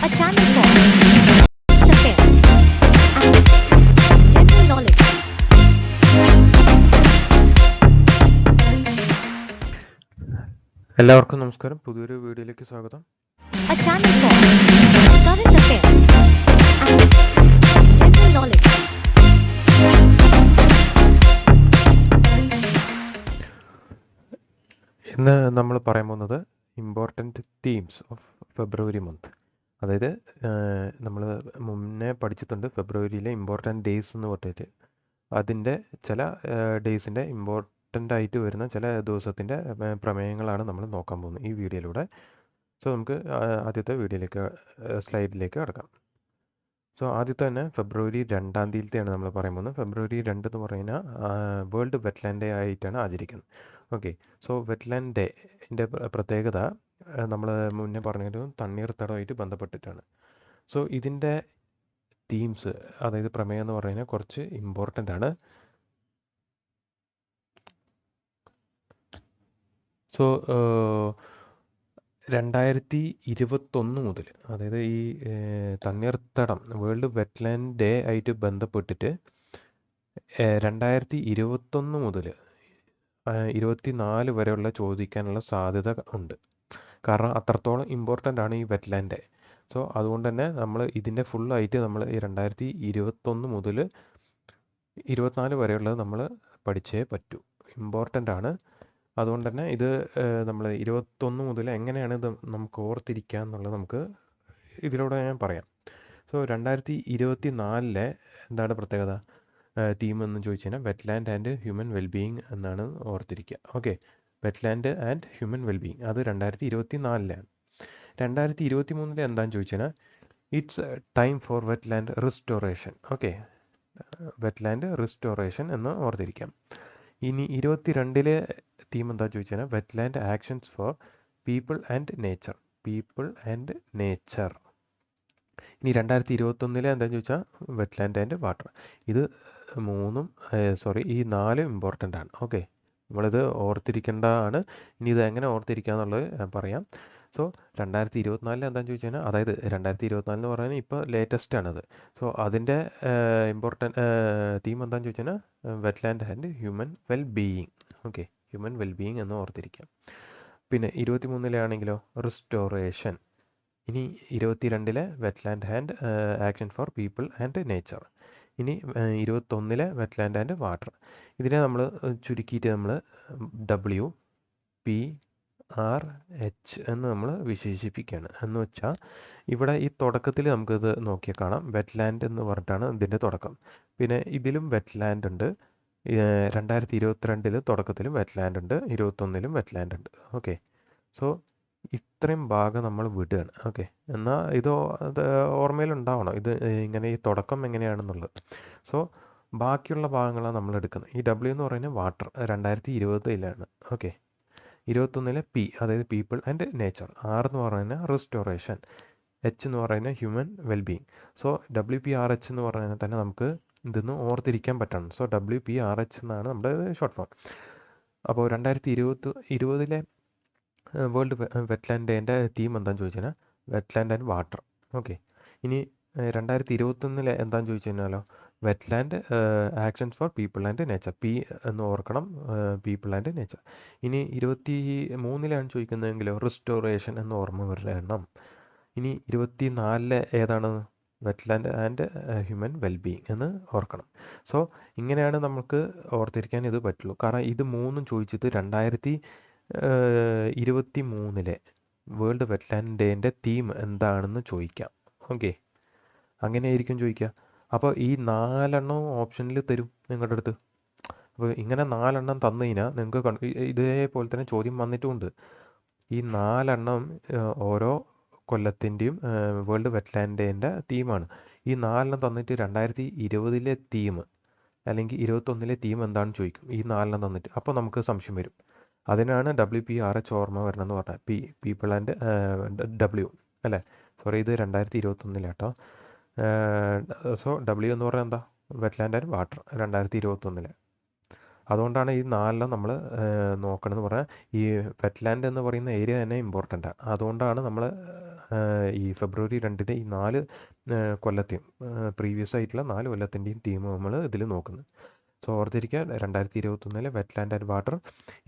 a channel for affairs and general knowledge. എല്ലാവർക്കും നമസ്കാരം. പുതിയൊരു വീഡിയോയിലേക്ക് സ്വാഗതം. A channel for current affairs and general knowledge. ഇന്ന് നമ്മൾ പറയാൻ പോകുന്നത് important themes of February month. അതായത് നമ്മൾ മുന്നേ പഠിച്ചിട്ടുണ്ട് ഫെബ്രുവരിയിലെ ഇമ്പോർട്ടൻറ്റ് ഡേയ്സ് എന്ന് പറഞ്ഞിട്ട്. അതിൻ്റെ ചില ഡേയ്സിൻ്റെ ഇമ്പോർട്ടൻ്റ് ആയിട്ട് വരുന്ന ചില ദിവസത്തിൻ്റെ പ്രമേയങ്ങളാണ് നമ്മൾ നോക്കാൻ പോകുന്നത് ഈ വീഡിയോയിലൂടെ. സോ നമുക്ക് ആദ്യത്തെ സ്ലൈഡിലേക്ക് കിടക്കാം. സോ ആദ്യത്തെ തന്നെ ഫെബ്രുവരി 2-ാം തീയതിയാണ് നമ്മൾ പറയാൻ പോകുന്നത്. ഫെബ്രുവരി 2 എന്ന് പറയുന്നത് വേൾഡ് വെറ്റ്ലാൻഡ് ഡേ ആയിട്ടാണ് ആചരിക്കുന്നത്. ഓക്കെ, സോ വെറ്റ്ലാൻഡ് ഡേൻ്റെ പ്രത്യേകത നമ്മൾ മുന്നേ പറഞ്ഞൊരു തണ്ണീർത്തടമായിട്ട് ബന്ധപ്പെട്ടിട്ടാണ്. സോ ഇതിൻ്റെ തീംസ്, അതായത് പ്രമേയം എന്ന് പറയുന്നത് കുറച്ച് ഇമ്പോർട്ടൻ്റ് ആണ്. സോ 2021 മുതൽ, അതായത് ഈ തണ്ണീർത്തടം വേൾഡ് വെറ്റ്ലാൻഡ് ഡേ ആയിട്ട് ബന്ധപ്പെട്ടിട്ട് 2021 മുതൽ 24 വരെയുള്ള ചോദിക്കാനുള്ള സാധ്യത ഉണ്ട്. കാരണം അത്രത്തോളം ഇമ്പോർട്ടൻ്റ് ആണ് ഈ വെറ്റ്ലാൻഡ് ഡേ. സോ അതുകൊണ്ട് തന്നെ നമ്മൾ ഇതിൻ്റെ ഫുള്ളായിട്ട് നമ്മൾ ഈ 2021 മുതൽ 24 വരെയുള്ളത് നമ്മൾ പഠിച്ചേ പറ്റൂ. ഇമ്പോർട്ടൻ്റ് ആണ്. അതുകൊണ്ട് തന്നെ ഇത് നമ്മൾ 21 മുതൽ എങ്ങനെയാണ് ഇത് നമുക്ക് ഓർത്തിരിക്കുക എന്നുള്ളത് നമുക്ക് ഇതിലൂടെ ഞാൻ പറയാം. സോ 2024 എന്താണ് പ്രത്യേകത തീം എന്ന് ചോദിച്ചു കഴിഞ്ഞാൽ വെറ്റ്ലാൻഡ് ആൻഡ് ഹ്യൂമൻ വെൽബീയിങ് എന്നാണ് ഓർത്തിരിക്കുക. Okay, wetland and human wellbeing അത് 2024 2023 എന്താണെന്ന് ചോദിച്ചു കഴിഞ്ഞാൽ it's time for wetland restoration. Okay, wetland restoration എന്ന് ഓർത്തിരിക്കാം. ഇനി 22 തീം എന്താ ചോദിച്ചു കഴിഞ്ഞാൽ wetland actions for people and nature. ഇനി 2021 എന്താണെന്ന് ചോദിച്ചാൽ വെറ്റ്ലാൻഡ് ആൻഡ് വാട്ടർ. ഇത് ഈ 4 ഇമ്പോർട്ടൻ്റ് ആണ്. ഓക്കെ, നമ്മളിത് ഓർത്തിരിക്കേണ്ടതാണ്. ഇനി ഇത് എങ്ങനെ ഓർത്തിരിക്കുക എന്നുള്ളത് ഞാൻ പറയാം. സോ 2024 എന്താണെന്ന് ചോദിച്ചു കഴിഞ്ഞാൽ, അതായത് 2024 എന്ന് പറയുന്നത് ഇപ്പോൾ ലേറ്റസ്റ്റ് ആണത്. സോ അതിൻ്റെ തീം എന്താണെന്ന് ചോദിച്ചു കഴിഞ്ഞാൽ wetland and human wellbeing. Okay, human wellbeing എന്ന് ഓർത്തിരിക്കാം. പിന്നെ 23 റിസ്റ്റോറേഷൻ. ഇനി 22 wetland and action for people and nature. ഇനി 21 വെറ്റ്ലാൻഡ് ആൻഡ് വാട്ടർ. ഇതിനെ നമ്മൾ ചുരുക്കിയിട്ട് നമ്മൾ WPRH എന്ന് നമ്മൾ വിശേഷിപ്പിക്കുകയാണ്. എന്ന് വെച്ചാൽ ഇവിടെ ഈ തുടക്കത്തിൽ നമുക്കിത് നോക്കിയാൽ കാണാം, വെറ്റ്ലാൻഡ് എന്ന് പറഞ്ഞിട്ടാണ് ഇതിൻ്റെ തുടക്കം. പിന്നെ ഇതിലും വെറ്റ്ലാൻഡ് ഉണ്ട്. 2022 തുടക്കത്തിലും വെറ്റ്ലാൻഡ് ഉണ്ട്, 2021 വെറ്റ്ലാൻഡ് ഉണ്ട്. ഓക്കെ, സോ ഇത്രയും ഭാഗം നമ്മൾ വിടുകയാണ്. ഓക്കെ, എന്നാൽ ഇത് ഓർമ്മയിലുണ്ടാവണം ഇത് ഇങ്ങനെ ഈ തുടക്കം എങ്ങനെയാണെന്നുള്ളത്. സോ ബാക്കിയുള്ള ഭാഗങ്ങളാണ് നമ്മൾ എടുക്കുന്നത്. ഈ W എന്ന് പറയുന്നത് വാട്ടർ 2020 ഓക്കെ, 21 P അതായത് പീപ്പിൾ ആൻഡ് നേച്ചർ. R എന്ന് പറയുന്നത് റിസ്റ്റോറേഷൻ, H എന്ന് പറയുന്നത് ഹ്യൂമൻ വെൽബീയിങ്. സോ WPRH എന്ന് പറയുന്നത് തന്നെ നമുക്ക് ഇതൊന്ന് ഓർത്തിരിക്കാൻ പറ്റണം. സോ WPRH എന്നാണ് നമ്മുടെ ഷോർട്ട് ഫോം. അപ്പോൾ 2020 വേൾഡ് വെറ്റ്ലാൻഡ് ഡേൻ്റെ തീം എന്താണെന്ന് ചോദിച്ചു കഴിഞ്ഞാൽ വെറ്റ്ലാൻഡ് ആൻഡ് വാട്ടർ. ഓക്കെ, ഇനി 2021 എന്താണെന്ന് ചോദിച്ചു കഴിഞ്ഞാലോ wetland actions for people and nature. P എന്ന് ഓർക്കണം, പീപ്പിൾ ആൻഡ് നേച്ചർ. ഇനി 23 ചോദിക്കുന്നതെങ്കിലോ റിസ്റ്റോറേഷൻ എന്ന് ഓർമ്മ വരണം. ഇനി 24 ഏതാണ് വെറ്റ്ലാൻഡ് ആൻഡ് ഹ്യൂമൻ വെൽബീയിങ് എന്ന് ഓർക്കണം. സോ ഇങ്ങനെയാണ് നമുക്ക് ഓർത്തിരിക്കാൻ ഇത് പറ്റുള്ളൂ. കാരണം ഇത് മൂന്നും ചോദിച്ചിട്ട് 2023 വേൾഡ് വെറ്റ്ലാൻഡ് ഡേൻ്റെ തീം എന്താണെന്ന് ചോദിക്കാം. ഓക്കെ, അങ്ങനെയായിരിക്കും ചോദിക്കുക. അപ്പോൾ ഈ 4 ഓപ്ഷനിൽ തരും നിങ്ങളുടെ അടുത്ത്. അപ്പോൾ ഇങ്ങനെ 4 തന്നു കഴിഞ്ഞാൽ നിങ്ങൾക്ക് ഇതേപോലെ തന്നെ ചോദ്യം വന്നിട്ടുമുണ്ട്. ഈ 4 ഓരോ കൊല്ലത്തിൻ്റെയും വേൾഡ് വെറ്റ്ലാൻഡ് ഡേൻ്റെ തീമാണ്. ഈ 4 തന്നിട്ട് 2020 തീം അല്ലെങ്കിൽ 2021 തീം എന്താണെന്ന് ചോദിക്കും. ഈ 4 തന്നിട്ട് അപ്പോൾ നമുക്ക് സംശയം വരും. അതിനാണ് WPRH ഓർമ്മ വരണം എന്ന് പറഞ്ഞാൽ പീപ്പിൾ ആൻഡ് W അല്ലേ. സോറി, ഇത് 2021 കേട്ടോ. സോ W എന്ന് പറഞ്ഞാൽ എന്താ വെറ്റ്ലാൻഡ് ആൻഡ് വാട്ടർ 2021. അതുകൊണ്ടാണ് ഈ 4 നമ്മൾ നോക്കണമെന്ന് പറഞ്ഞാൽ ഈ വെറ്റ്ലാൻഡ് എന്ന് പറയുന്ന ഏരിയ തന്നെ ഇമ്പോർട്ടൻ്റ് ആണ്. അതുകൊണ്ടാണ് നമ്മൾ ഈ ഫെബ്രുവരി 2 ഈ 4 കൊല്ലത്തെയും പ്രീവിയസ് ആയിട്ടുള്ള 4 കൊല്ലത്തിൻ്റെയും തീം നമ്മൾ ഇതിൽ നോക്കുന്നത്. സോ ഓർത്തിരിക്കുക 2021 വെറ്റ്ലാൻഡ് ആൻഡ് വാട്ടർ,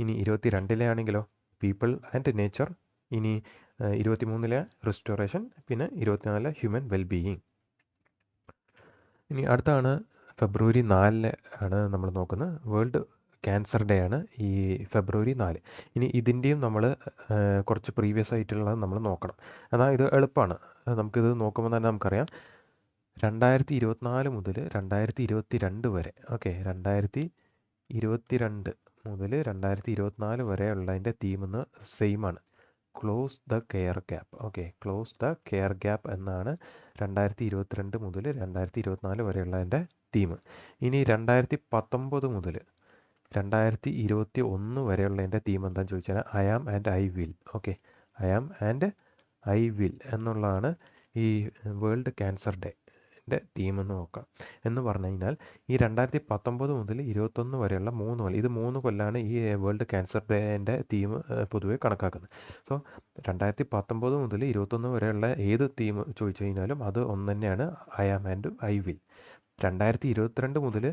ഇനി 22 ആണെങ്കിലോ പീപ്പിൾ ആൻഡ് നേച്ചർ, ഇനി 23 റിസ്റ്റോറേഷൻ, പിന്നെ 24 ഹ്യൂമൻ വെൽബീയിങ്. ഇനി അടുത്താണ് ഫെബ്രുവരി 4 ആണ് നമ്മൾ നോക്കുന്നത്. വേൾഡ് ക്യാൻസർ ഡേ ആണ് ഈ ഫെബ്രുവരി 4. ഇനി ഇതിൻ്റെയും നമ്മൾ കുറച്ച് പ്രീവിയസ് ആയിട്ടുള്ളത് നമ്മൾ നോക്കണം. എന്നാൽ ഇത് എളുപ്പമാണ്, നമുക്കിത് നോക്കുമ്പോൾ തന്നെ നമുക്കറിയാം 2024 മുതൽ 2022 വരെ, ഓക്കെ 2022 മുതൽ 2024 വരെ ഉള്ളതിൻ്റെ തീമെന്ന് സെയിമാണ്, close the care gap. Okay, close the care gap എന്നാണ് 2022 മുതൽ 2024 വരെയുള്ളതിൻ്റെ തീം. ഇനി 2019 മുതൽ 2021 വരെയുള്ളതിൻ്റെ തീം എന്താണെന്ന് ചോദിച്ചാൽ I am and I will. Okay, I am and I will എന്നുള്ളതാണ് ഈ വേൾഡ് ക്യാൻസർ ഡേൻ്റെ തീം എന്ന് നോക്കാം. എന്ന് പറഞ്ഞു കഴിഞ്ഞാൽ ഈ 2019 മുതൽ 2021 വരെയുള്ള 3 കൊല്ലം, ഇത് 3 കൊല്ലാണ് ഈ വേൾഡ് ക്യാൻസർ ഡേൻ്റെ തീം പൊതുവെ കണക്കാക്കുന്നത്. സോ 2019 മുതൽ 2021 വരെയുള്ള ഏത് തീം ചോദിച്ചു കഴിഞ്ഞാലും അത് ഒന്ന് തന്നെയാണ്, I am and I will. 2022 മുതൽ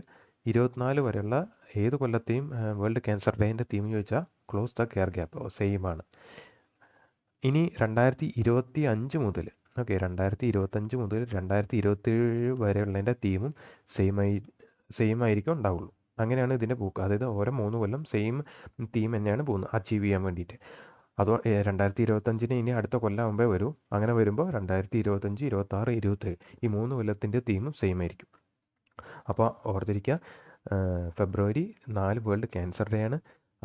2024 വരെയുള്ള ഏത് കൊല്ലത്തെയും വേൾഡ് ക്യാൻസർ ഡേൻ്റെ തീം ചോദിച്ചാൽ close the care gap same ആണ്. ഇനി 2025 മുതൽ, ഓക്കെ 2025 മുതൽ 2027 വരെയുള്ളതിൻ്റെ തീമും സെയിം ആയിരിക്കും ഉണ്ടാവുള്ളൂ. അങ്ങനെയാണ് ഇതിൻ്റെ പോക്ക്. അതായത് ഓരോ 3 കൊല്ലം സെയിം തീം തന്നെയാണ് പോകുന്നത് അച്ചീവ് ചെയ്യാൻ വേണ്ടിയിട്ട്. അതോ 2025 ഇനി അടുത്ത കൊല്ലമാകുമ്പോൾ വരും. അങ്ങനെ വരുമ്പോൾ 2025, 26, 27 ഈ 3 കൊല്ലത്തിൻ്റെ തീമും സെയിം ആയിരിക്കും. അപ്പോൾ ഓർത്തിരിക്കുക, ഫെബ്രുവരി 4 വേൾഡ് ക്യാൻസർ ഡേ ആണ്.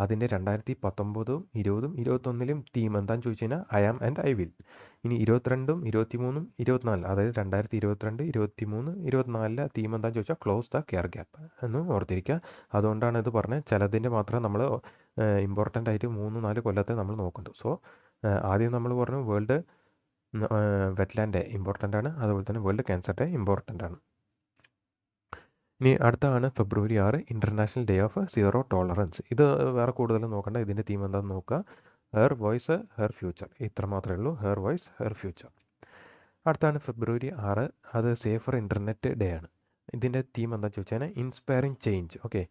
അതിൻ്റെ 2019, 20, 21 തീം എന്താണെന്ന് ചോദിച്ചു കഴിഞ്ഞാൽ I am and I will. ഇനി 22, 23, 24, അതായത് 2022, 23, 24 തീം എന്താണെന്ന് ചോദിച്ചാൽ ക്ലോസ് ദ കെയർ ഗ്യാപ്പ് എന്ന് ഓർത്തിരിക്കുക. അതുകൊണ്ടാണ് ഇത് പറഞ്ഞത്. ചിലതിൻ്റെ മാത്രം നമ്മൾ ഇമ്പോർട്ടൻ്റ് ആയിട്ട് 3-4 കൊല്ലത്തെ നമ്മൾ നോക്കുന്നുണ്ട്. സോ ആദ്യം നമ്മൾ പറഞ്ഞു വേൾഡ് വെറ്റ്ലാൻഡ് ഡേ ഇമ്പോർട്ടൻ്റ് ആണ്, അതുപോലെ തന്നെ വേൾഡ് ക്യാൻസർ ഡേ ഇമ്പോർട്ടൻ്റ് ആണ്. ഇനി അടുത്താണ് ഫെബ്രുവരി 6 international day of zero tolerance. ഇത് വേറെ കൂടുതൽ നോക്കണ്ട, ഇതിൻ്റെ തീം എന്താണെന്ന് നോക്കുക. ഹെർ വോയിസ് ഹെർ ഫ്യൂച്ചർ, ഇത്ര മാത്രമേ ഉള്ളൂ. Her voice her future. അടുത്താണ് ഫെബ്രുവരി 6, അത് സേഫർ ഇൻ്റർനെറ്റ് ഡേ ആണ്. ഇതിൻ്റെ തീം എന്താണെന്ന് ചോദിച്ചാൽ inspiring change. Okay,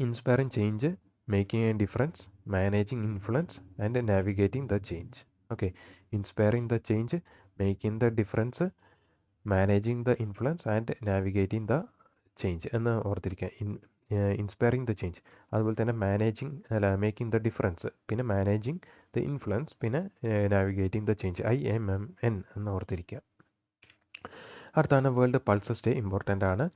inspiring change, making A difference, managing influence and navigating the change. Okay, inspiring the change, making the difference, managing the influence and navigating the change എന്ന് ഓർത്തിരിക്കുക. Inspiring the change, അതുപോലെ തന്നെ making the difference, പിന്നെ managing the influence, പിന്നെ navigating the change, IMMN എന്ന് ഓർത്തിരിക്കുക. അടുത്താണ് world pulses day. Important ആണ്,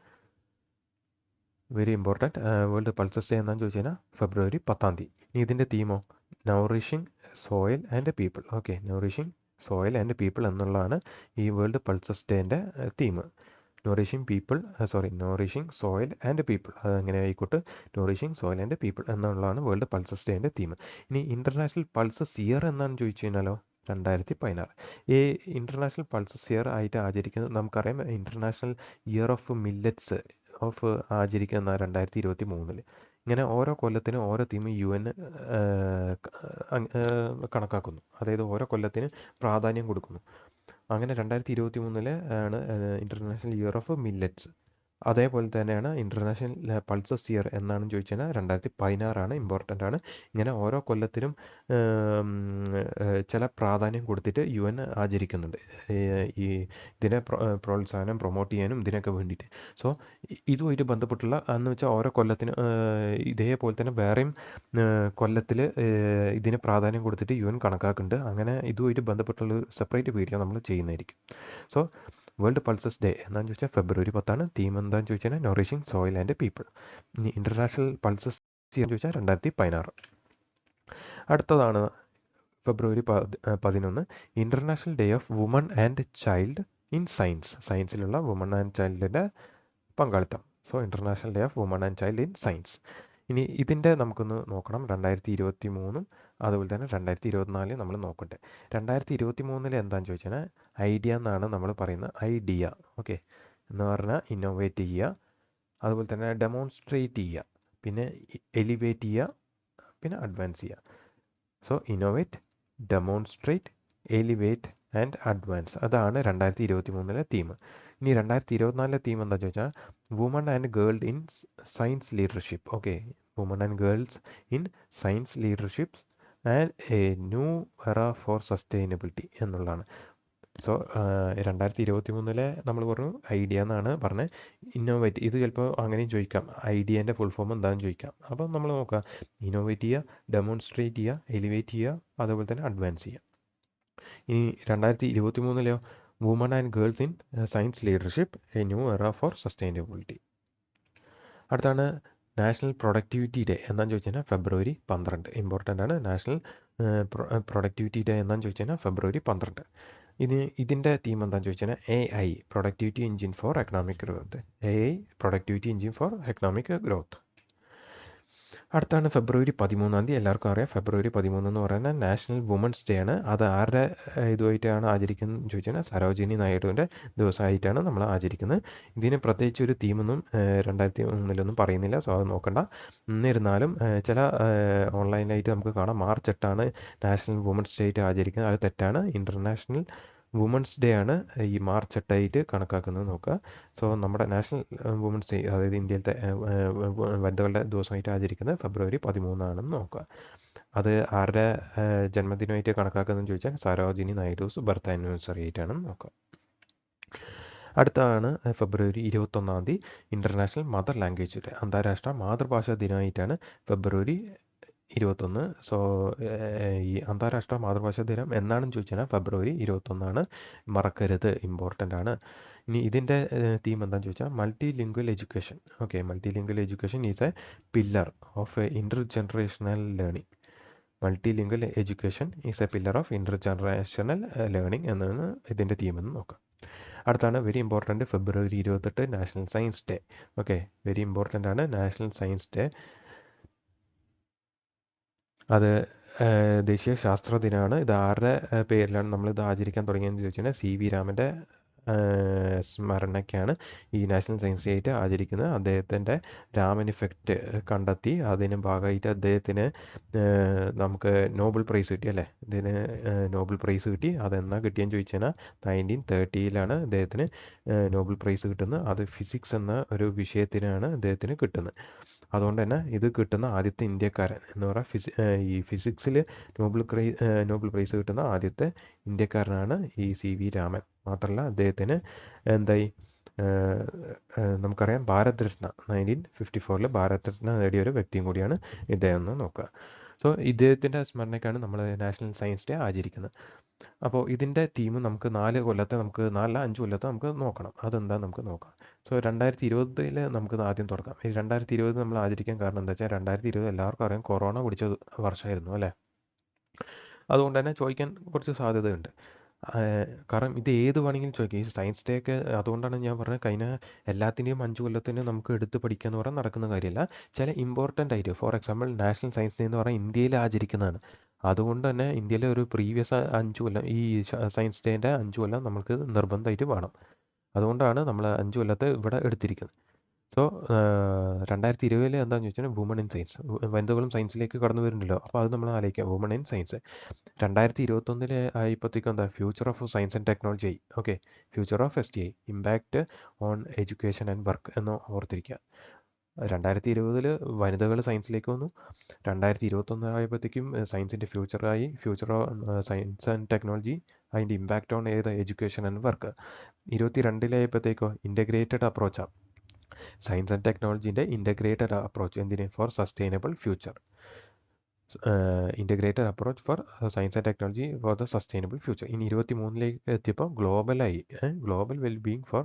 very important. World pulses day എന്നാന്ന് ചോദിച്ചു കഴിഞ്ഞാൽ ഫെബ്രുവരി 10. ഇനി ഇതിൻ്റെ തീമോ nourishing soil and people. Okay, nourishing soil and people എന്നുള്ളതാണ് ഈ വേൾഡ് പൾസസ് ഡേൻ്റെ തീം. നോറിഷിംഗ് സോയിൽ ആൻഡ് പീപ്പിൾ, അതെങ്ങനെ ആയിക്കോട്ടെ, നോറിഷിംഗ് സോയിൽ ആൻഡ് പീപ്പിൾ എന്നുള്ളതാണ് വേൾഡ് പൾസസ് ഡേൻ്റെ തീം. ഇനി ഇൻ്റർനാഷണൽ പൾസസ് ഇയർ എന്നാന്ന് ചോദിച്ചു കഴിഞ്ഞാലോ 2016. ഈ ഇൻ്റർനാഷണൽ പൾസസ് ഇയർ ആയിട്ട് ആചരിക്കുന്നത് നമുക്കറിയാം, ഇൻ്റർനാഷണൽ ഇയർ ഓഫ് മില്ലറ്റ്സ് ആചരിക്കുന്ന 2023. ഇങ്ങനെ ഓരോ കൊല്ലത്തിനും ഓരോ തീം UN കണക്കാക്കുന്നു. അതായത് ഓരോ കൊല്ലത്തിന് പ്രാധാന്യം കൊടുക്കുന്നു. അങ്ങനെ 2023 ആണ് ഇൻ്റർനാഷണൽ ഇയർ ഓഫ് മില്ലറ്റ്സ്. അതേപോലെ തന്നെയാണ് ഇൻ്റർനാഷണൽ പൾസസ് ഇയർ എന്നാണെന്ന് ചോദിച്ചു കഴിഞ്ഞാൽ 2016 ഇമ്പോർട്ടൻ്റ് ആണ്. ഇങ്ങനെ ഓരോ കൊല്ലത്തിനും ചില പ്രാധാന്യം കൊടുത്തിട്ട് UN ആചരിക്കുന്നുണ്ട് ഈ ഇതിനെ പ്രോത്സാഹനം പ്രൊമോട്ട് ചെയ്യാനും ഇതിനൊക്കെ വേണ്ടിയിട്ട്. സോ ഇതുമായിട്ട് ബന്ധപ്പെട്ടുള്ള എന്ന് വെച്ചാൽ ഓരോ കൊല്ലത്തിനും ഇതേപോലെ തന്നെ വേറെയും കൊല്ലത്തിൽ ഇതിന് പ്രാധാന്യം കൊടുത്തിട്ട് UN കണക്കാക്കുന്നുണ്ട്. അങ്ങനെ ഇതുമായിട്ട് ബന്ധപ്പെട്ടുള്ള സെപ്പറേറ്റ് വീഡിയോ നമ്മൾ ചെയ്യുന്നതായിരിക്കും. സോ വേൾഡ് പൾസസ് ഡേ എന്താണെന്ന് ചോദിച്ചാൽ ഫെബ്രുവരി 10. തീം എന്താണെന്ന് ചോദിച്ചാൽ നോറിഷിംഗ് സോയിൽ ആൻഡ് പീപ്പിൾ. ഇനി ഇൻ്റർനാഷണൽ പൾസസ് എന്ന് ചോദിച്ചാൽ 2016. അടുത്തതാണ് February 11 international day of woman and child in science. സയൻസിലുള്ള വുമൺ ആൻഡ് ചൈൽഡിൻ്റെ പങ്കാളിത്തം. So international day of woman and child in science. ഇനി ഇതിൻ്റെ നമുക്കൊന്ന് നോക്കണം. 2023 അതുപോലെ തന്നെ 2024 നമ്മൾ നോക്കട്ടെ. 2023 എന്താണെന്ന് ചോദിച്ചാൽ ഐഡിയ എന്നാണ് നമ്മൾ പറയുന്നത്. ഐഡിയ, ഓക്കെ, എന്ന് പറഞ്ഞാൽ ഇന്നോവേറ്റ് ചെയ്യുക, അതുപോലെ തന്നെ ഡെമോൺസ്ട്രേറ്റ് ചെയ്യുക, പിന്നെ എലിവേറ്റ് ചെയ്യുക, പിന്നെ അഡ്വാൻസ് ചെയ്യുക. So innovate, demonstrate, elevate and advance. അതാണ് 2023 തീം. ഇനി 2024 തീം എന്താ ചോദിച്ചാൽ woman and girl in science leadership. Okay, woman and girls in science leadership and a new era for sustainability എന്നുള്ളതാണ്. സോ 2023 നമ്മൾ പറഞ്ഞു ഐഡിയ എന്നാണ് പറഞ്ഞത്. ഇന്നോവേറ്റ്, ഇത് ചിലപ്പോൾ അങ്ങനെയും ചോദിക്കാം, ഐഡിയേൻ്റെ ഫുൾ ഫോം എന്താണെന്ന് ചോദിക്കാം. അപ്പം നമ്മൾ നോക്കുക, ഇന്നോവേറ്റ് ചെയ്യുക, ഡെമോൺസ്ട്രേറ്റ് ചെയ്യുക, എലിവേറ്റ് ചെയ്യുക, അതുപോലെ തന്നെ അഡ്വാൻസ് ചെയ്യുക. ഇനി 2023 woman and girls in science leadership a new era for sustainability. അടുത്താണ് നാഷണൽ പ്രൊഡക്ടിവിറ്റി ഡേ എന്താണെന്ന് ചോദിച്ചു കഴിഞ്ഞാൽ ഫെബ്രുവരി 12. ഇമ്പോർട്ടൻ്റ് ആണ്. നാഷണൽ പ്രൊഡക്ടിവിറ്റി ഡേ എന്താണെന്ന് ചോദിച്ചു കഴിഞ്ഞാൽ ഫെബ്രുവരി 12. ഇതിൻ്റെ തീം എന്താണെന്ന് ചോദിച്ചു കഴിഞ്ഞാൽ AI productivity engine four economic growth. AI productivity engine four economic growth. അടുത്താണ് ഫെബ്രുവരി 13. എല്ലാവർക്കും അറിയാം, ഫെബ്രുവരി 13 എന്ന് പറയുന്നത് നാഷണൽ വുമൻസ് ഡേ ആണ്. അത് ആരുടെ ഇതുമായിട്ടാണ് ആചരിക്കുന്നത് ചോദിച്ചു കഴിഞ്ഞാൽ സരോജിനി നായിഡുവിൻ്റെ ദിവസമായിട്ടാണ് നമ്മൾ ആചരിക്കുന്നത്. ഇതിന് പ്രത്യേകിച്ച് ഒരു തീമൊന്നും 2003 പറയുന്നില്ല, സോ അത് നോക്കണ്ട. എന്നിരുന്നാലും ചില ഓൺലൈനായിട്ട് നമുക്ക് കാണാം മാർച്ച് 8 നാഷണൽ വുമൻസ് ഡേ ആയിട്ട് ആചരിക്കുന്നത്. അത് തെറ്റാണ്. ഇൻ്റർനാഷണൽ വുമൻസ് ഡേ ആണ് ഈ മാർച്ച് 8 കണക്കാക്കുന്നത് നോക്കുക. സോ നമ്മുടെ നാഷണൽ വുമൻസ് ഡേ, അതായത് ഇന്ത്യയിലത്തെ വനിതകളുടെ ദിവസമായിട്ട് ആചരിക്കുന്നത് ഫെബ്രുവരി 13 നോക്കുക. അത് ആരുടെ ജന്മദിനമായിട്ട് കണക്കാക്കുന്നതെന്ന് ചോദിച്ചാൽ സരോജിനി നായിഡൂസ് ബർത്ത് ആനിവേഴ്സറി ആയിട്ടാണ് നോക്കുക. അടുത്താണ് ഫെബ്രുവരി 21 ഇൻ്റർനാഷണൽ മദർ ലാംഗ്വേജ് ഡേ, അന്താരാഷ്ട്ര മാതൃഭാഷാ ദിനമായിട്ടാണ് ഫെബ്രുവരി 21. സോ ഈ അന്താരാഷ്ട്ര മാതൃഭാഷാ ദിനം എന്നാണെന്ന് ചോദിച്ചാൽ ഫെബ്രുവരി 21. മറക്കരുത്, ഇമ്പോർട്ടൻ്റ് ആണ്. ഇനി ഇതിൻ്റെ തീം എന്താണെന്ന് ചോദിച്ചാൽ multi lingual education. Okay, multi lingual education is A pillar of inter generational learning. Multi lingual education is A pillar of inter generational learning എന്നാണ് ഇതിൻ്റെ തീം എന്ന് നോക്കാം. അടുത്താണ് വെരി ഇമ്പോർട്ടൻ്റ് ഫെബ്രുവരി 28 national science day. Okay, very important ആണ് national science day. അത് ദേശീയ ശാസ്ത്ര ദിനമാണ്. ഇത് ആരുടെ പേരിലാണ് നമ്മളിത് ആചരിക്കാൻ തുടങ്ങിയതെന്ന് ചോദിച്ചു കഴിഞ്ഞാൽ CV രാമൻ്റെ സ്മരണയ്ക്കാണ് ഈ നാഷണൽ സയൻസ് ഡേ ആയിട്ട് ആചരിക്കുന്നത്. അദ്ദേഹത്തിൻ്റെ രാമൻ ഇഫക്റ്റ് കണ്ടെത്തി അതിന് ഭാഗമായിട്ട് അദ്ദേഹത്തിന് നമുക്ക് നോബൽ പ്രൈസ് കിട്ടി അല്ലേ. ഇതിന് നോബൽ പ്രൈസ് കിട്ടി. അതെന്നാ കിട്ടിയെന്ന് ചോദിച്ചു കഴിഞ്ഞാൽ 1930 അദ്ദേഹത്തിന് നോബൽ പ്രൈസ് കിട്ടുന്നത്. അത് ഫിസിക്സ് എന്ന ഒരു വിഷയത്തിനാണ് അദ്ദേഹത്തിന് കിട്ടുന്നത്. അതുകൊണ്ട് തന്നെ ഇത് കിട്ടുന്ന ആദ്യത്തെ ഇന്ത്യക്കാരൻ എന്ന് പറഞ്ഞാൽ ഈ ഫിസിക്സിൽ നോബൽ പ്രൈസ് കിട്ടുന്ന ആദ്യത്തെ ഇന്ത്യക്കാരനാണ് ഈ CV രാമൻ. മാത്രമല്ല അദ്ദേഹത്തിന് എന്തായി നമുക്കറിയാം ഭാരത് രത്ന 1954 ഭാരത് രത്ന നേടിയ ഒരു വ്യക്തിയും കൂടിയാണ് ഇദ്ദേഹം എന്ന് നോക്കുക. സോ ഇദ്ദേഹത്തിൻ്റെ സ്മരണയ്ക്കാണ് നമ്മൾ നാഷണൽ സയൻസ് ഡേ ആചരിക്കുന്നത്. അപ്പോൾ ഇതിൻ്റെ തീം നമുക്ക് 4 കൊല്ലത്തെ നമുക്ക് 4-5 കൊല്ലത്തെ നമുക്ക് നോക്കണം. അതെന്താ നമുക്ക് നോക്കാം. സോ 2020 നമുക്ക് ആദ്യം തുടങ്ങാം. ഈ 2020 നമ്മൾ ആചരിക്കാൻ കാരണം എന്താ വെച്ചാൽ 2020 എല്ലാവർക്കും അറിയാം കൊറോണ പിടിച്ച വർഷമായിരുന്നു അല്ലേ. അതുകൊണ്ട് തന്നെ ചോദിക്കാൻ കുറച്ച് സാധ്യതയുണ്ട്. കാരണം ഇത് ഏത് വേണമെങ്കിലും ചോദിക്കാം. ഈ സയൻസ് ഡേ ഒക്കെ അതുകൊണ്ടാണ് ഞാൻ പറഞ്ഞത് കഴിഞ്ഞ എല്ലാത്തിൻ്റെയും 5 കൊല്ലത്തിന് നമുക്ക് എടുത്ത് പഠിക്കുക എന്ന് പറഞ്ഞാൽ നടക്കുന്ന കാര്യമല്ല. ചില ഇമ്പോർട്ടൻ്റ് ആയിട്ട് for example national science day എന്ന് പറഞ്ഞാൽ ഇന്ത്യയിൽ ആചരിക്കുന്നതാണ്. അതുകൊണ്ട് തന്നെ ഇന്ത്യയിലെ ഒരു പ്രീവിയസ് 5 കൊല്ലം ഈ സയൻസ് ഡേൻ്റെ 5 കൊല്ലം നമുക്ക് നിർബന്ധമായിട്ട് വേണം. അതുകൊണ്ടാണ് നമ്മൾ 5 കൊല്ലത്തെ ഇവിടെ എടുത്തിരിക്കുന്നത്. സോ 2020 എന്താണെന്ന് ചോദിച്ചാൽ വുമൺ ഇൻ സയൻസ്, വനിതകളും സയൻസിലേക്ക് കടന്നു വരുന്നുണ്ടല്ലോ. അപ്പോൾ അത് നമ്മൾ ആലോചിക്കാം, വുമൺ ഇൻ സയൻസ്. 2021 ആയപ്പോഴത്തേക്കും എന്താ future of science and technology ആയി. Okay, future of STI impact on education and work എന്ന് ഓർത്തിരിക്കുക. 2020 വനിതകൾ സയൻസിലേക്ക് വന്നു. 2021 ആയപ്പോഴത്തേക്കും സയൻസിൻ്റെ ഫ്യൂച്ചറായി. Future of science and technology അതിൻ്റെ impact on education and work. 2022 ആയപ്പോഴത്തേക്കോ ഇൻ്റഗ്രേറ്റഡ് അപ്രോച്ചാണ്. സയൻസ് ആൻഡ് ടെക്നോളജീൻ്റെ ഇൻ്റഗ്രേറ്റഡ് അപ്രോച്ച് എന്തിന് for sustainable future. Integrated approach for science and technology for the sustainable future. ഇനി 23 എത്തിയപ്പോൾ ഗ്ലോബലായി, global wellbeing four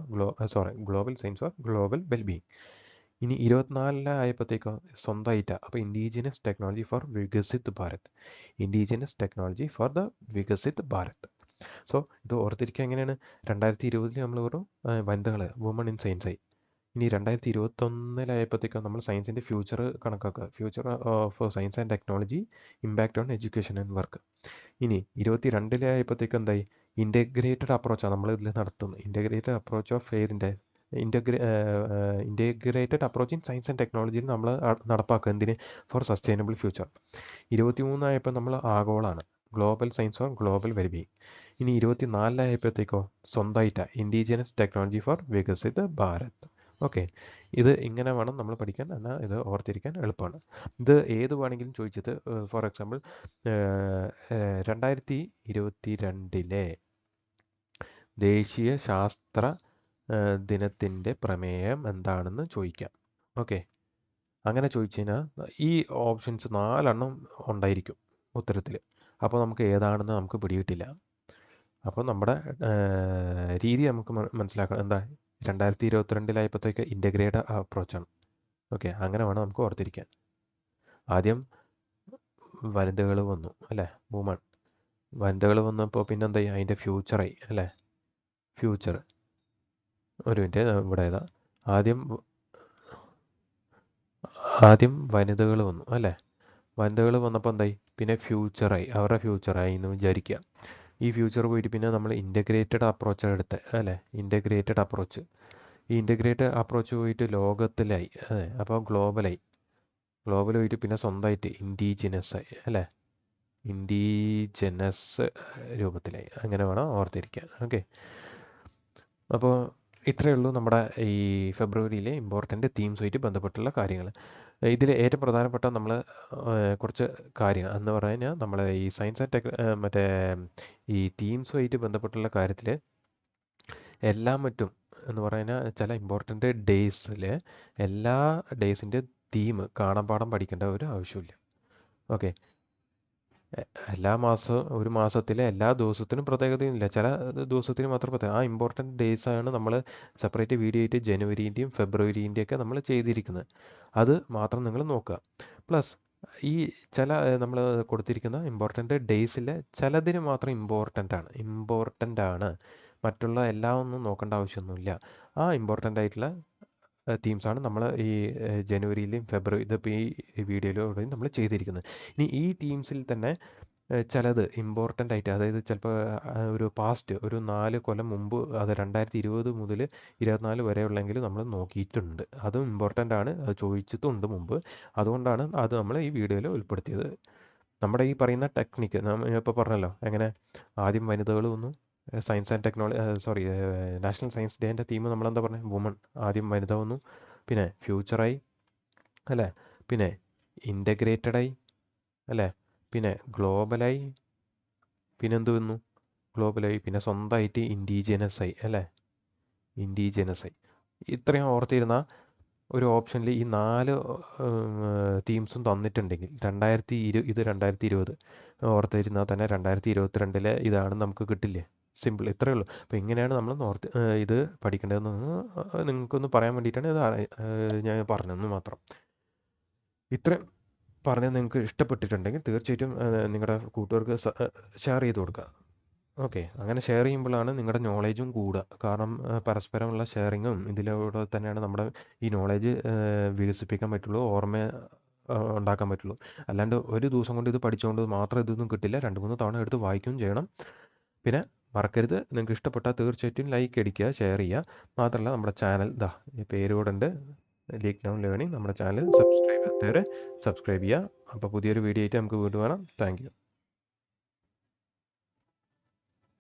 global science for global wellbeing. ഇനി 24 ആയപ്പോഴത്തേക്കോ സ്വന്തമായിട്ടാണ്. അപ്പോൾ indigenous technology for Viksit Bharat, indigenous technology for the Viksit Bharat. So ഇത് ഓർത്തിരിക്കുക എങ്ങനെയാണ്. 2020 നമ്മൾ വെറും വനിതകൾ വുമൺ ഇൻ സയൻസ് ആയി. ഇനി 2021 നമ്മൾ സയൻസിൻ്റെ ഫ്യൂച്ചർ കണക്കാക്കുക. Future of science and technology impact on education and work. ഇനി 2022 എന്തായി ഇൻ്റഗ്രേറ്റഡ് അപ്രോച്ചാണ് നമ്മൾ ഇതിൽ നടത്തുന്നത്. ഇൻ്റഗ്രേറ്റഡ് അപ്രോച്ച് ഓഫ് ഏതിൻ്റെ integrated approach in science and ടെക്നോളജിയിൽ നമ്മൾ നടപ്പാക്കുക എന്തിന് ഫോർ സസ്റ്റൈനബിൾ ഫ്യൂച്ചർ. 23 ആയപ്പോൾ നമ്മൾ ആഗോളാണ്. Global science for global wellbeing. ഇനി 24-ആയപ്പോഴത്തേക്കോ സ്വന്തമായിട്ടാണ് indigenous technology for Viksit Bharat. Okay, ഇത് ഇങ്ങനെ വേണം നമ്മൾ പഠിക്കാൻ, എന്നാൽ ഇത് ഓർത്തിരിക്കാൻ എളുപ്പമാണ്. ഇത് ഏത് വേണമെങ്കിലും ചോദിച്ചത്, ഫോർ എക്സാമ്പിൾ 2022 ദേശീയ ശാസ്ത്ര ദിനത്തിൻ്റെ പ്രമേയം എന്താണെന്ന് ചോദിക്കാം. ഓക്കെ, അങ്ങനെ ചോദിച്ചു കഴിഞ്ഞാൽ ഈ ഓപ്ഷൻസ് 4 ഉണ്ടായിരിക്കും ഉത്തരത്തിൽ. അപ്പോൾ നമുക്ക് ഏതാണെന്ന് നമുക്ക് പിടികിട്ടില്ല. അപ്പോൾ നമ്മുടെ രീതി നമുക്ക് മനസ്സിലാക്കണം. എന്താ, 2022 ഇൻ്റഗ്രേറ്റഡ് അപ്രോച്ചാണ്. ഓക്കെ, അങ്ങനെ വേണം നമുക്ക് ഓർത്തിരിക്കാൻ. ആദ്യം വനിതകൾ വന്നു അല്ലേ, വുമൺ. വനിതകൾ വന്നപ്പോൾ പിന്നെന്തായി, അതിൻ്റെ ഫ്യൂച്ചറായി അല്ലേ, ഫ്യൂച്ചർ. ഒരു മിനിറ്റ്, ഇവിടെ ഏതാ, ആദ്യം വനിതകൾ വന്നു അല്ലേ. വനിതകൾ വന്നപ്പോൾ എന്തായി, പിന്നെ ഫ്യൂച്ചറായി, അവരുടെ ഫ്യൂച്ചറായി എന്ന് വിചാരിക്കുക. ഈ ഫ്യൂച്ചർ പോയിട്ട് പിന്നെ നമ്മൾ ഇൻ്റഗ്രേറ്റഡ് അപ്രോച്ചാണ് എടുത്തത് അല്ലേ, ഇൻ്റഗ്രേറ്റഡ് അപ്രോച്ച്. ഈ ഇൻ്റഗ്രേറ്റഡ് അപ്രോച്ച് പോയിട്ട് ലോകത്തിലായി അതെ, അപ്പോൾ ഗ്ലോബൽ പോയിട്ട് പിന്നെ സ്വന്തമായിട്ട് ഇൻഡിജിനസ് ആയി അല്ലേ, ഇൻഡിജിനസ് രൂപത്തിലായി. അങ്ങനെ വേണം ഓർത്തിരിക്കാൻ. ഓക്കെ, അപ്പോൾ ഇത്രയേ ഉള്ളൂ നമ്മുടെ ഈ ഫെബ്രുവരിയിലെ ഇമ്പോർട്ടൻ്റ് തീംസുമായിട്ട് ബന്ധപ്പെട്ടുള്ള കാര്യങ്ങൾ. ഇതിൽ ഏറ്റവും പ്രധാനപ്പെട്ട നമ്മൾ കുറച്ച് കാര്യങ്ങൾ എന്ന് പറഞ്ഞാൽ, നമ്മൾ ഈ സയൻസ് ആൻഡ് മറ്റേ ഈ തീംസുമായിട്ട് ബന്ധപ്പെട്ടുള്ള കാര്യത്തിൽ മറ്റും എന്ന് പറഞ്ഞാൽ ചില ഇമ്പോർട്ടൻ്റ് ഡേയ്സിൽ എല്ലാ ഡേയ്സിൻ്റെ തീം കാണാപ്പാഠം പഠിക്കേണ്ട ഒരു ആവശ്യമില്ല. ഓക്കെ, എല്ലാ മാസവും ഒരു മാസത്തിലെ എല്ലാ ദിവസത്തിനും പ്രത്യേകതയില്ല, ചില ദിവസത്തിന് മാത്രം പ്രത്യേകം. ആ ഇമ്പോർട്ടൻറ്റ് ഡേയ്സാണ് നമ്മൾ സെപ്പറേറ്റ് വീഡിയോ ആയിട്ട് ജനുവരീൻ്റെയും ഫെബ്രുവരീൻ്റെയൊക്കെ നമ്മൾ ചെയ്തിരിക്കുന്നത്. അത് മാത്രം നിങ്ങൾ നോക്കുക. പ്ലസ് ഈ ചില നമ്മൾ കൊടുത്തിരിക്കുന്ന ഇമ്പോർട്ടൻ്റ് ഡേയ്സിൽ ചിലതിന് മാത്രം ഇമ്പോർട്ടൻ്റ് ആണ്, മറ്റുള്ള എല്ലാം ഒന്നും നോക്കേണ്ട ആവശ്യമൊന്നുമില്ല. ആ ഇമ്പോർട്ടൻ്റ് ആയിട്ടുള്ള തീംസാണ് നമ്മൾ ഈ ജനുവരിയിലെയും ഫെബ്രുവരി, ഇതിപ്പോൾ ഈ വീഡിയോയിലൂടെ നമ്മൾ ചെയ്തിരിക്കുന്നത്. ഇനി ഈ തീംസിൽ തന്നെ ചിലത് ഇമ്പോർട്ടൻ്റ് ആയിട്ട്, അതായത് ചിലപ്പോൾ ഒരു പാസ്റ്റ് ഒരു 4 കൊല്ലം മുമ്പ്, അത് 2020 മുതൽ 24 വരെയുള്ളെങ്കിൽ നമ്മൾ നോക്കിയിട്ടുണ്ട്. അതും ഇമ്പോർട്ടൻ്റ് ആണ്, അത് ചോദിച്ചിട്ടുണ്ട് മുമ്പ്. അതുകൊണ്ടാണ് അത് നമ്മൾ ഈ വീഡിയോയിൽ ഉൾപ്പെടുത്തിയത്. നമ്മുടെ ഈ പറയുന്ന ടെക്നിക്ക് ഇപ്പോൾ പറഞ്ഞല്ലോ, എങ്ങനെ ആദ്യം വനിതകൾ വന്നു, science and technology national science ഡേൻ്റെ തീം നമ്മളെന്താ പറഞ്ഞത്, വുമൺ. ആദ്യം വനിത വന്നു, പിന്നെ ഫ്യൂച്ചറായി അല്ലേ, പിന്നെ ഇൻ്റഗ്രേറ്റഡായി അല്ലേ, പിന്നെ ഗ്ലോബലായി, പിന്നെ എന്ത് വന്നു, ഗ്ലോബലായി, പിന്നെ സ്വന്തമായിട്ട് ഇൻഡിജിനസ് ആയി അല്ലേ, ഇൻഡിജിനസ് ആയി. ഇത്രയും ഓർത്തിരുന്ന ഒരു ഓപ്ഷനിൽ ഈ 4 തീംസും തന്നിട്ടുണ്ടെങ്കിൽ ഇത് 2020 ഓർത്തിരുന്നാൽ തന്നെ 2022 ഇതാണ് നമുക്ക് കിട്ടില്ലേ. സിമ്പിൾ, ഇത്രയേ ഉള്ളൂ. അപ്പോൾ ഇങ്ങനെയാണ് നമ്മൾ ഇത് പഠിക്കേണ്ടതെന്ന് നിങ്ങൾക്കൊന്ന് പറയാൻ വേണ്ടിയിട്ടാണ് ഇത് ഞാൻ പറഞ്ഞതെന്ന് മാത്രം. ഇത്രയും പറഞ്ഞത് നിങ്ങൾക്ക് ഇഷ്ടപ്പെട്ടിട്ടുണ്ടെങ്കിൽ തീർച്ചയായിട്ടും നിങ്ങളുടെ കൂട്ടുകാർക്ക് ഷെയർ ചെയ്ത് കൊടുക്കുക. ഓക്കെ, അങ്ങനെ ഷെയർ ചെയ്യുമ്പോഴാണ് നിങ്ങളുടെ നോളേജും കൂടുക. കാരണം പരസ്പരമുള്ള ഷെയറിങ്ങും ഇതിലൂടെ തന്നെയാണ് നമ്മുടെ ഈ നോളേജ് വികസിപ്പിക്കാൻ പറ്റുള്ളൂ, ഓർമ്മ ഉണ്ടാക്കാൻ പറ്റുള്ളൂ. അല്ലാണ്ട് ഒരു ദിവസം കൊണ്ട് ഇത് പഠിച്ചുകൊണ്ട് മാത്രം ഇതൊന്നും കിട്ടില്ല. 2-3 തവണ എടുത്ത് വായിക്കുകയും ചെയ്യണം. പിന്നെ മറക്കരുത്, നിങ്ങൾക്ക് ഇഷ്ടപ്പെട്ടാൽ തീർച്ചയായിട്ടും ലൈക്ക് അടിക്കുക, ഷെയർ ചെയ്യുക. മാത്രമല്ല നമ്മുടെ ചാനൽ ഈ പേര് കൂടെ ഉണ്ട്, ലീക്ക് ഡൗൺ ലേണിംഗ്. നമ്മുടെ ചാനൽ സബ്സ്ക്രൈബ് ചെയ്യുക. അപ്പോൾ പുതിയൊരു വീഡിയോ ആയിട്ട് നമുക്ക് വീണ്ടും കാണാം. Thank you.